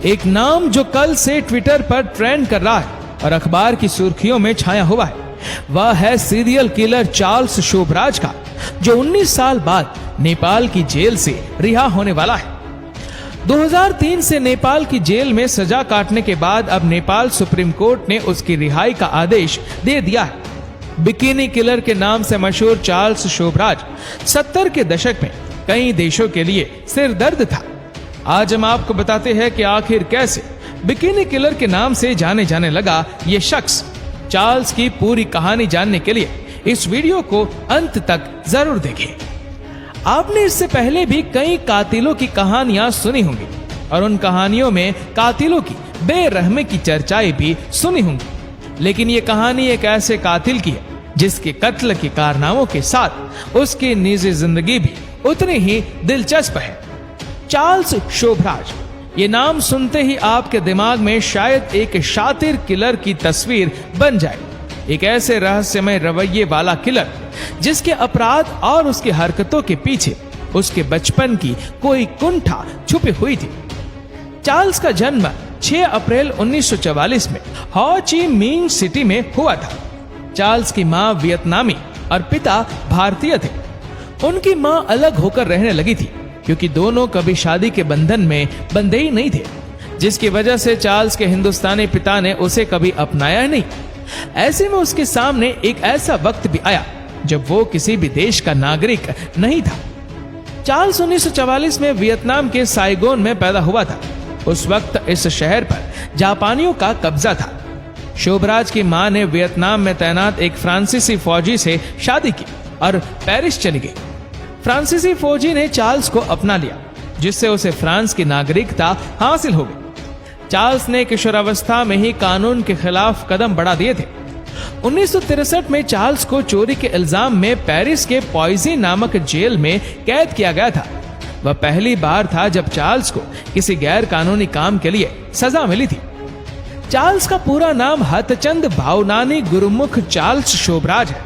एक नाम जो कल से ट्विटर पर ट्रेंड कर रहा है और अखबार की सुर्खियों में छाया हुआ है, वह है सीरियल किलर चार्ल्स शोभराज का, जो 19 साल बाद नेपाल की जेल से रिहा होने वाला है। 2003 से नेपाल की जेल में सजा काटने के बाद अब नेपाल सुप्रीम कोर्ट ने उसकी रिहाई का आदेश दे दिया है। बिकिनी किलर के नाम से मशहूर चार्ल्स शोभराज 70 के दशक में कई देशों के लिए सिरदर्द था। आज हम आपको बताते हैं कि आखिर कैसे बिकिनी किलर के नाम से जाने जाने लगा ये शख्स। चार्ल्स की पूरी कहानी जानने के लिए इस वीडियो को अंत तक जरूर देखें। आपने इससे पहले भी कई कातिलों की कहानियां सुनी होंगी और उन कहानियों में कातिलों की बेरहमी की चर्चाएं भी सुनी होंगी, लेकिन ये कहानी एक ऐसे कातिल की है जिसके कत्ल के कारनामों के साथ उसकी निजी जिंदगी भी उतनी ही दिलचस्प है। चार्ल्स शोभराज, ये नाम सुनते ही आपके दिमाग में शायद एक शातिर किलर की तस्वीर बन जाए। एक ऐसे रहस्यमय रवैये वाला किलर जिसके अपराध और उसकी हरकतों के पीछे उसके बचपन की कोई कुंठा छुपी हुई थी। चार्ल्स का जन्म 6 अप्रैल 1944 में हो ची मिन्ह सिटी में हुआ था। चार्ल्स की मां वियतनामी और पिता भारतीय थे। उनकी मां अलग होकर रहने लगी थी क्योंकि दोनों कभी शादी के बंधन में बंधे ही नहीं थे, जिसकी वजह से चार्ल्स के हिंदुस्तानी पिता ने उसे कभी अपनाया नहीं। ऐसे में उसके सामने एक ऐसा वक्त भी आया जब वो किसी भी देश का नागरिक नहीं था। चार्ल्स 1944 में वियतनाम के साइगोन में पैदा हुआ था। उस वक्त इस शहर पर जापानियों का कब्जा था। शोभराज की मां ने वियतनाम में तैनात एक फ्रांसीसी फौजी से शादी की और पेरिस चली गई। फ्रांसीसी फौजी ने चार्ल्स को अपना लिया, जिससे उसे फ्रांस की नागरिकता हासिल हो गई। चार्ल्स ने किशोरावस्था में ही कानून के खिलाफ कदम बढ़ा दिए थे। 1963 में चार्ल्स को चोरी के इल्जाम में पेरिस के पॉइजी नामक जेल में कैद किया गया था। वह पहली बार था जब चार्ल्स को किसी गैर कानूनी काम के लिए सजा मिली थी। चार्ल्स का पूरा नाम हतचंद भावनानी गुरुमुख चार्ल्स शोभराज है।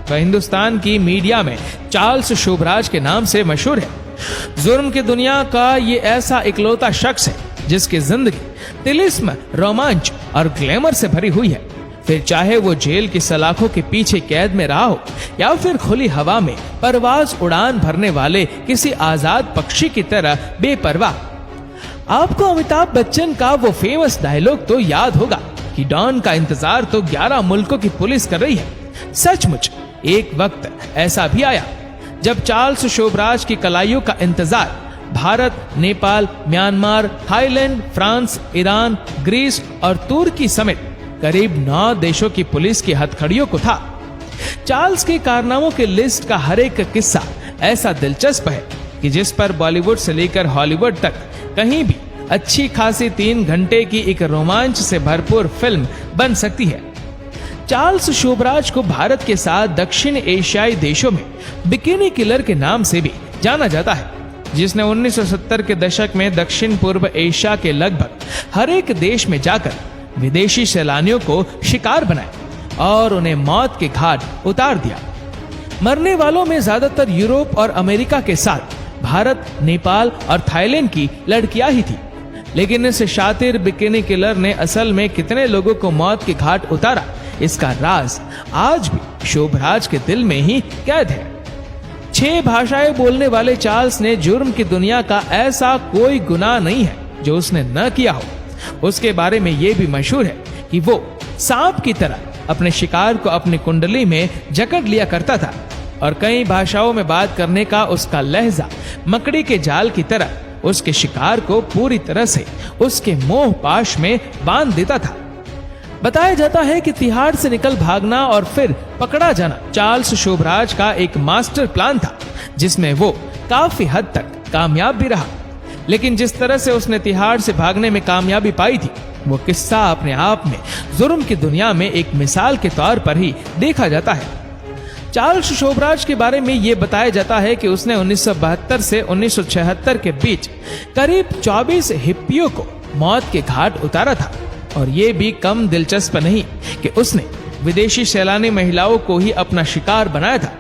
वह हिंदुस्तान की मीडिया में चार्ल्स शोभराज के नाम से मशहूर है। जुर्म की दुनिया का ये ऐसा इकलौता शख्स है जिसकी जिंदगी तिलिस्म, रोमांच और ग्लैमर से भरी हुई है। फिर चाहे वो जेल की सलाखों के पीछे कैद में रहा हो या फिर खुली हवा में परवाज उड़ान भरने वाले किसी आजाद पक्षी की तरह बेपरवाह। आपको अमिताभ बच्चन का वो फेमस डायलॉग तो याद होगा कि डॉन का इंतजार तो 11 मुल्कों की पुलिस कर रही है। सचमुच एक वक्त ऐसा भी आया जब चार्ल्स शोभराज की कलाइयों का इंतजार Bharat, Nepal, Myanmar, Thailand, France, Iran, Greece और तुर्की समेत करीब 9 देशों की पुलिस की हथकड़ियों को था। चार्ल्स के कारनामों की लिस्ट का हर एक किस्सा ऐसा दिलचस्प है कि जिस पर बॉलीवुड से लेकर हॉलीवुड तक कहीं भी अच्छी खासी 3 घंटे की एक रोमांच से भरपूर फिल्म बन सकती है। चार्ल्स शोभराज को भारत के साथ दक्षिण एशियाई देशों में बिकिनी किलर के नाम से भी जाना जाता है, जिसने 1970 के दशक में दक्षिण पूर्व एशिया के लगभग हर एक देश में जाकर विदेशी सैलानियों को शिकार बनाया और उन्हें मौत के घाट उतार दिया। मरने वालों में ज्यादातर यूरोप और अमेरिका के साथ भारत, नेपाल और थाईलैंड की लड़कियां ही थी। लेकिन इस शातिर बिकिनी किलर ने असल में कितने लोगों को मौत के घाट उतारा, इसका राज आज भी शोभराज के दिल में ही कैद है। 6 भाषाएं बोलने वाले चार्ल्स ने जुर्म की दुनिया का ऐसा कोई गुनाह नहीं है जो उसने न किया हो। उसके बारे में यह भी मशहूर है कि वो सांप की तरह अपने शिकार को अपनी कुंडली में जकड़ लिया करता था और कई भाषाओं में बात करने का उसका लहजा मकड़ी के जाल की तरह उसके शिकार को पूरी तरह से उसके मोह पाश में बांध देता था। बताया जाता है कि तिहाड़ से निकल भागना और फिर पकड़ा जाना चार्ल्स शोभराज का एक मास्टर प्लान था, जिसमें वो काफी हद तक कामयाब भी रहा। लेकिन जिस तरह से उसने तिहाड़ से भागने में कामयाबी पाई थी, वो किस्सा अपने आप में जुर्म की दुनिया में एक मिसाल के तौर पर ही देखा जाता है। चार्ल्स शोभराज के बारे में ये बताया जाता है कि उसने 1972 से 1976 के बीच करीब 24 हिप्पियों को मौत के घाट उतारा था। और ये भी कम दिलचस्प नहीं कि उसने विदेशी सैलानी महिलाओं को ही अपना शिकार बनाया था,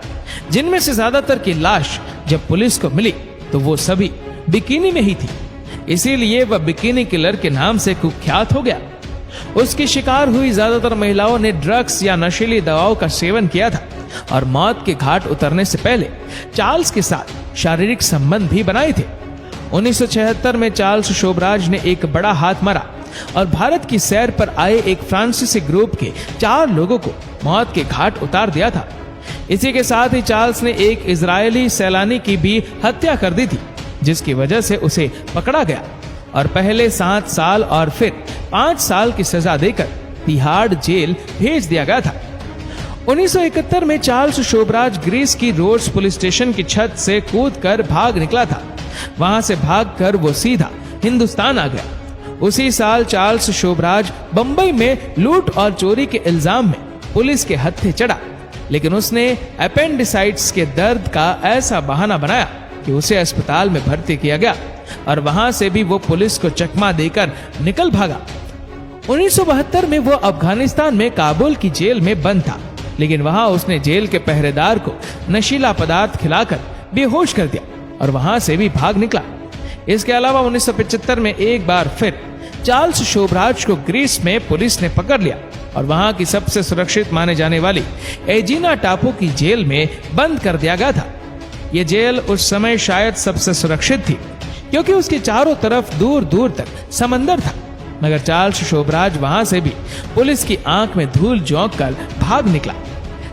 जिनमें से ज्यादातर की लाश जब पुलिस को मिली तो वो सभी बिकिनी में ही थी। इसीलिए वह बिकिनी किलर के नाम से कुख्यात हो गया। उसकी शिकार हुई ज्यादातर महिलाओं ने ड्रग्स या नशीली दवाओं का सेवन किया था और मौत के घाट उतरने से पहले चार्ल्स के साथ शारीरिक संबंध भी बनाए थे। 1976 में चार्ल्स शोभराज ने एक बड़ा हाथ मारा और भारत की सैर पर आए एक फ्रांसीसी ग्रुप के 4 लोगों को मौत के घाट उतार दिया था। इसी के साथ ही चार्ल्स ने एक इजरायली सैलानी की भी हत्या कर दी थी, जिसकी वजह से उसे पकड़ा गया और पहले 7 साल और फिर 5 साल की सजा देकर तिहाड़ जेल भेज दिया गया था। 1971 में चार्ल्स शोभराज ग्रीस की रोड्स पुलिस स्टेशन की छत से कूदकर भाग निकला था। वहां से भागकर वो सीधा हिंदुस्तान आ गया। उसी साल चार्ल्स शोभराज बंबई में लूट और चोरी के इल्जाम में पुलिस के हत्थे चढ़ा, लेकिन उसने अपेंडिसाइटिस के दर्द का ऐसा बहाना बनाया कि उसे अस्पताल में भर्ती किया गया और वहां से भी वो पुलिस को चकमा देकर निकल भागा। 1972 में वो अफगानिस्तान में काबुल की जेल में बंद था, लेकिन वहां उसने जेल के पहरेदार को नशीला पदार्थ खिलाकर बेहोश कर दिया और वहां से भी भाग निकला। इसके अलावा 1975 में एक बार फिर चार्ल्स शोभराज को ग्रीस में पुलिस ने पकड़ लिया और वहां की सबसे सुरक्षित माने जाने वाली एजिना टापू की जेल में बंद कर दिया गया था। यह जेल उस समय शायद सबसे सुरक्षित थी, क्योंकि उसके चारों तरफ दूर दूर तक समंदर था। मगर चार्ल्स शोभराज वहां से भी पुलिस की आंख में धूल झोंक कर भाग निकला।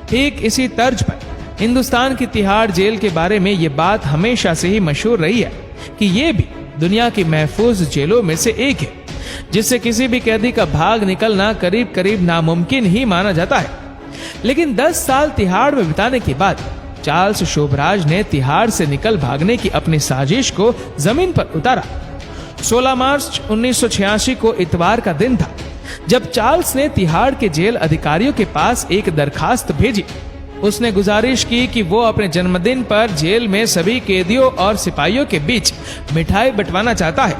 ठीक इसी तर्ज पर हिंदुस्तान की तिहाड़ जेल के बारे में ये बात हमेशा से ही मशहूर रही है कि ये भी दुनिया की महफूज जेलों में से एक है, जिससे किसी भी कैदी का भाग निकलना करीब करीब नामुमकिन ही माना जाता है। लेकिन 10 साल तिहाड़ में बिताने के बाद चार्ल्स शोभराज ने तिहाड़ से निकल भागने की अपनी साजिश को जमीन पर उतारा। 16 मार्च 1986 को इतवार का दिन था जब चार्ल्स ने तिहाड़ के जेल अधिकारियों के पास एक दरखास्त भेजी। उसने गुजारिश की कि वो अपने जन्मदिन पर जेल में सभी कैदियों और सिपाहियों के बीच मिठाई बंटवाना चाहता है,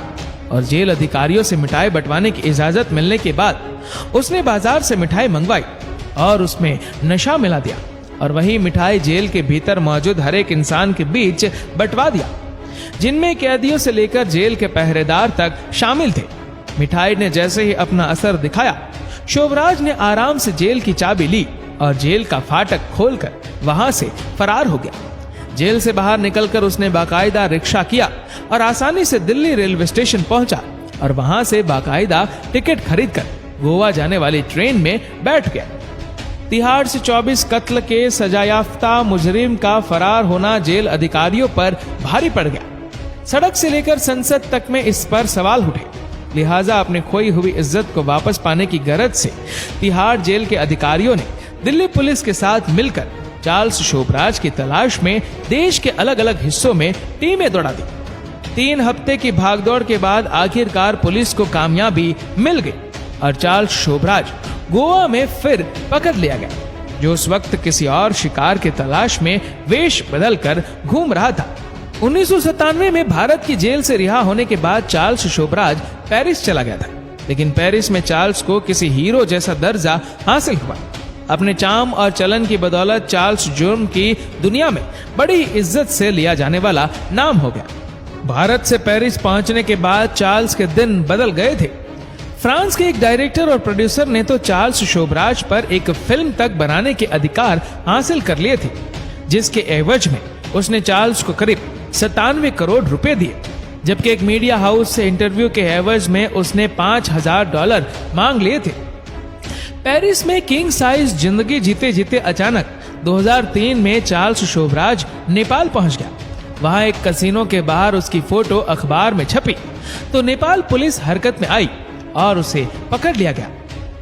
और जेल अधिकारियों से मिठाई बंटवाने की इजाजत मिलने के बाद उसने बाजार से मिठाई मंगवाई और उसमें नशा मिला दिया और वही मिठाई जेल के भीतर मौजूद हर एक इंसान के बीच बंटवा दिया, जिनमें कैदियों से लेकर जेल के पहरेदार तक शामिल थे। मिठाई ने जैसे ही अपना असर दिखाया, शोभराज ने आराम से जेल की चाबी ली और जेल का फाटक खोलकर वहां से फरार हो गया। जेल से बाहर निकलकर उसने बाकायदा रिक्शा किया और आसानी से दिल्ली रेलवे स्टेशन पहुंचा और वहां से बाकायदा टिकट खरीदकर गोवा जाने वाली ट्रेन में बैठ गया। तिहाड़ से 24 कत्ल के सजायाफ्ता मुजरिम का फरार होना जेल अधिकारियों पर भारी पड़ गया। सड़क से लेकर संसद तक में इस पर सवाल उठे। लिहाजा अपनी खोई हुई इज्जत को वापस पाने की गरज से तिहाड़ जेल के अधिकारियों ने दिल्ली पुलिस के साथ मिलकर चार्ल्स शोभराज की तलाश में देश के अलग अलग हिस्सों में टीमें दौड़ा दी। 3 हफ्ते की भागदौड़ के बाद आखिरकार पुलिस को कामयाबी मिल गई और चार्ल्स शोभराज गोवा में फिर पकड़ लिया गया, जो उस वक्त किसी और शिकार की तलाश में वेश बदलकर घूम रहा था। 1997 में भारत की जेल से रिहा होने के बाद चार्ल्स शोभराज पेरिस चला गया था, लेकिन पेरिस में चार्ल्स को किसी हीरो जैसा दर्जा हासिल हुआ। अपने चार्म और चलन की बदौलत चार्ल्स जुर्म की दुनिया में बड़ी इज्जत से लिया जाने वाला नाम हो गया। भारत से पेरिस पहुंचने के बाद चार्ल्स के दिन बदल गए थे। फ्रांस के एक डायरेक्टर और प्रोड्यूसर ने तो चार्ल्स शोभराज पर एक फिल्म तक बनाने के अधिकार हासिल कर लिए थे, जिसके एवज में उसने चार्ल्स को करीब 97 करोड़ रुपए दिए, जबकि एक मीडिया हाउस से इंटरव्यू के एवज में उसने $5000 मांग लिए थे। पेरिस में किंग साइज जिंदगी जीते जीते अचानक 2003 में चार्ल्स शोभराज नेपाल पहुंच गया। वहां एक कसिनो के बाहर उसकी फोटो अखबार में छपी तो नेपाल पुलिस हरकत में आई और उसे पकड़ लिया गया।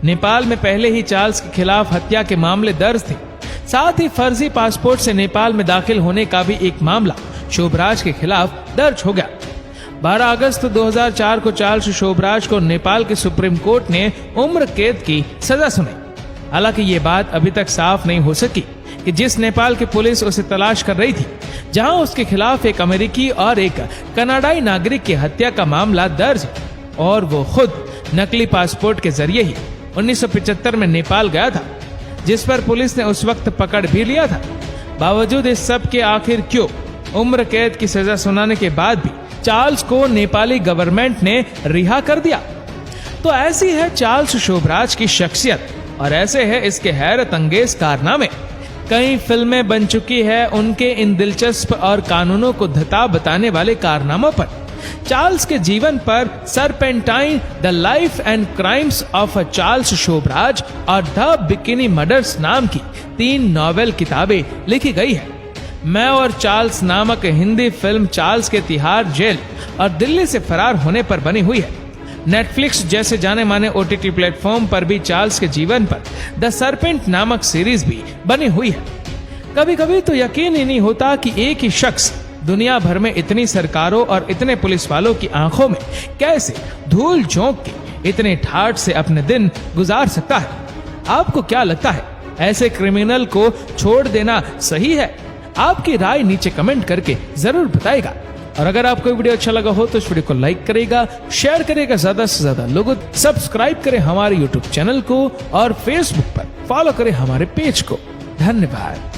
नेपाल में पहले ही चार्ल्स के खिलाफ हत्या के मामले दर्ज थे। साथ ही फर्जी पासपोर्ट से नेपाल में दाखिल होने का भी एक मामला शोभराज के खिलाफ दर्ज हो गया। 12 अगस्त 2004 को चार्ल्स शोभराज को नेपाल के सुप्रीम कोर्ट ने उम्र कैद की सजा सुनाई। हालांकि ये बात अभी तक साफ नहीं हो सकी कि जिस नेपाल की पुलिस उसे तलाश कर रही थी, जहां उसके खिलाफ एक अमेरिकी और एक कनाडाई नागरिक की हत्या का मामला दर्ज है और वो खुद नकली पासपोर्ट के जरिए ही 1975 में नेपाल गया था, जिस पर पुलिस ने उस वक्त पकड़ भी लिया था। बावजूद इस सब के आखिर क्यों उम्र कैद की सजा सुनाने के बाद भी चार्ल्स को नेपाली गवर्नमेंट ने रिहा कर दिया। तो ऐसी है चार्ल्स शोभराज की शख्सियत और ऐसे है इसके हैरत अंगेज कारनामे। कई फिल्में बन चुकी है उनके इन दिलचस्प और कानूनों को धता बताने वाले कारनामों पर। चार्ल्स के जीवन पर Serpentine, the life and crimes of Charles Sobhraj और द बिकिनी मर्डर्स नाम की 3 नॉवेल किताबें लिखी गई है। मैं और चार्ल्स नामक हिंदी फिल्म चार्ल्स के तिहाड़ जेल और दिल्ली से फरार होने पर बनी हुई है। नेटफ्लिक्स जैसे जाने माने OTT प्लेटफॉर्म पर भी चार्ल्स के जीवन पर द सरपेंट नामक सीरीज भी बनी हुई है। कभी कभी तो यकीन ही नहीं होता कि एक ही शख्स दुनिया भर में इतनी सरकारों और इतने पुलिस वालों की आंखों में कैसे धूल झोंक के इतने ठाठ से अपने दिन गुजार सकता है। आपको क्या लगता है, ऐसे क्रिमिनल को छोड़ देना सही है? आपकी राय नीचे कमेंट करके जरूर बताएगा। और अगर आपको वीडियो अच्छा लगा हो तो इस वीडियो को लाइक करेगा, शेयर करेगा ज्यादा से ज्यादा लोगों, सब्सक्राइब करें हमारे YouTube चैनल को और Facebook पर फॉलो करें हमारे पेज को। धन्यवाद।